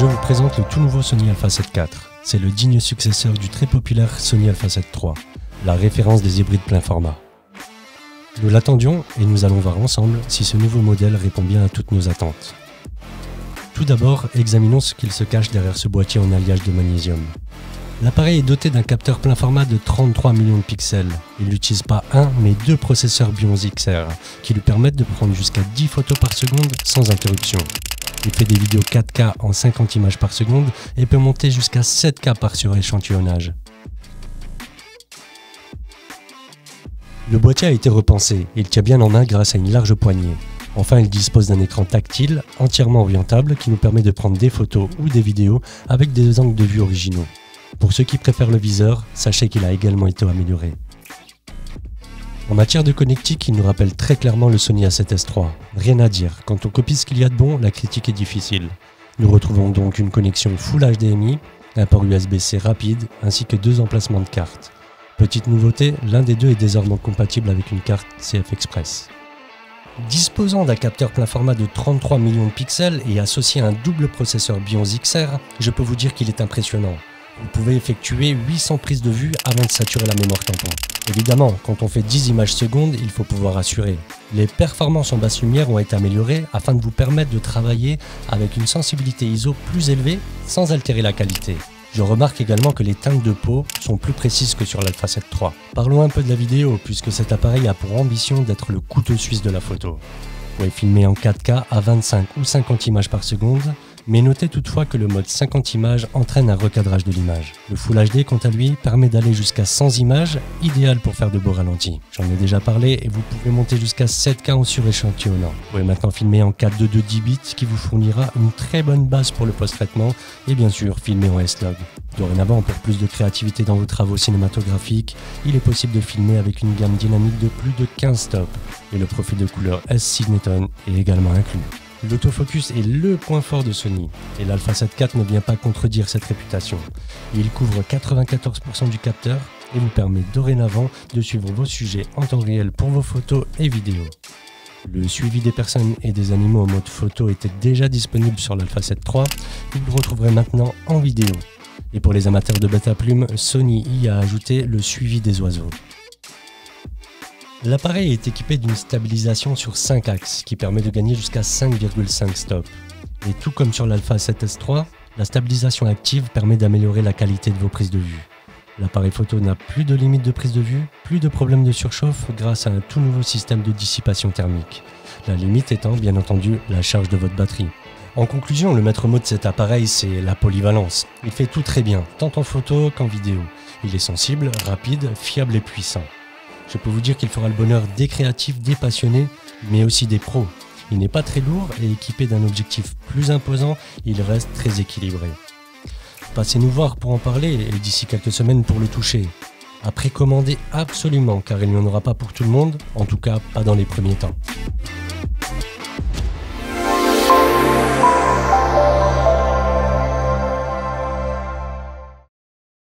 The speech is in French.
Je vous présente le tout nouveau Sony Alpha 7 IV. C'est le digne successeur du très populaire Sony Alpha 7 III, la référence des hybrides plein format. Nous l'attendions et nous allons voir ensemble si ce nouveau modèle répond bien à toutes nos attentes. Tout d'abord, examinons ce qu'il se cache derrière ce boîtier en alliage de magnésium. L'appareil est doté d'un capteur plein format de 33 millions de pixels. Il n'utilise pas un, mais deux processeurs Bions XR, qui lui permettent de prendre jusqu'à 10 photos par seconde sans interruption. Il fait des vidéos 4K en 50 images par seconde et peut monter jusqu'à 7K par suréchantillonnage. Le boîtier a été repensé, il tient bien en main grâce à une large poignée. Enfin, il dispose d'un écran tactile, entièrement orientable, qui nous permet de prendre des photos ou des vidéos avec des angles de vue originaux. Pour ceux qui préfèrent le viseur, sachez qu'il a également été amélioré. En matière de connectique, il nous rappelle très clairement le Sony A7S III. Rien à dire, quand on copie ce qu'il y a de bon, la critique est difficile. Nous retrouvons donc une connexion Full HDMI, un port USB-C rapide, ainsi que deux emplacements de cartes. Petite nouveauté, l'un des deux est désormais compatible avec une carte CF Express. Disposant d'un capteur plein format de 33 millions de pixels et associé à un double processeur Bions XR, je peux vous dire qu'il est impressionnant. Vous pouvez effectuer 800 prises de vue avant de saturer la mémoire tampon. Évidemment, quand on fait 10 images secondes, il faut pouvoir assurer. Les performances en basse lumière ont été améliorées afin de vous permettre de travailler avec une sensibilité ISO plus élevée sans altérer la qualité. Je remarque également que les teintes de peau sont plus précises que sur l'Alpha 7 III. Parlons un peu de la vidéo puisque cet appareil a pour ambition d'être le couteau suisse de la photo. Vous pouvez filmer en 4K à 25 ou 50 images par seconde, mais notez toutefois que le mode 50 images entraîne un recadrage de l'image. Le Full HD, quant à lui, permet d'aller jusqu'à 100 images, idéal pour faire de beaux ralentis. J'en ai déjà parlé et vous pouvez monter jusqu'à 7K en suréchantillonnant. Vous pouvez maintenant filmer en 4:2 10 bits, ce qui vous fournira une très bonne base pour le post-traitement et bien sûr filmer en S-Log. Dorénavant, pour plus de créativité dans vos travaux cinématographiques, il est possible de filmer avec une gamme dynamique de plus de 15 stops et le profil de couleur S Cineton est également inclus. L'autofocus est le point fort de Sony, et l'Alpha 7 IV ne vient pas contredire cette réputation. Il couvre 94% du capteur et vous permet dorénavant de suivre vos sujets en temps réel pour vos photos et vidéos. Le suivi des personnes et des animaux en mode photo était déjà disponible sur l'Alpha 7 III, vous le retrouverez maintenant en vidéo. Et pour les amateurs de bêta plumes, Sony y a ajouté le suivi des oiseaux. L'appareil est équipé d'une stabilisation sur 5 axes qui permet de gagner jusqu'à 5,5 stops. Et tout comme sur l'Alpha 7S III, la stabilisation active permet d'améliorer la qualité de vos prises de vue. L'appareil photo n'a plus de limite de prise de vue, plus de problème de surchauffe grâce à un tout nouveau système de dissipation thermique. La limite étant bien entendu la charge de votre batterie. En conclusion, le maître mot de cet appareil, c'est la polyvalence. Il fait tout très bien, tant en photo qu'en vidéo. Il est sensible, rapide, fiable et puissant. Je peux vous dire qu'il fera le bonheur des créatifs, des passionnés, mais aussi des pros. Il n'est pas très lourd et équipé d'un objectif plus imposant, il reste très équilibré. Passez nous voir pour en parler et d'ici quelques semaines pour le toucher. À précommander absolument car il n'y en aura pas pour tout le monde, en tout cas pas dans les premiers temps.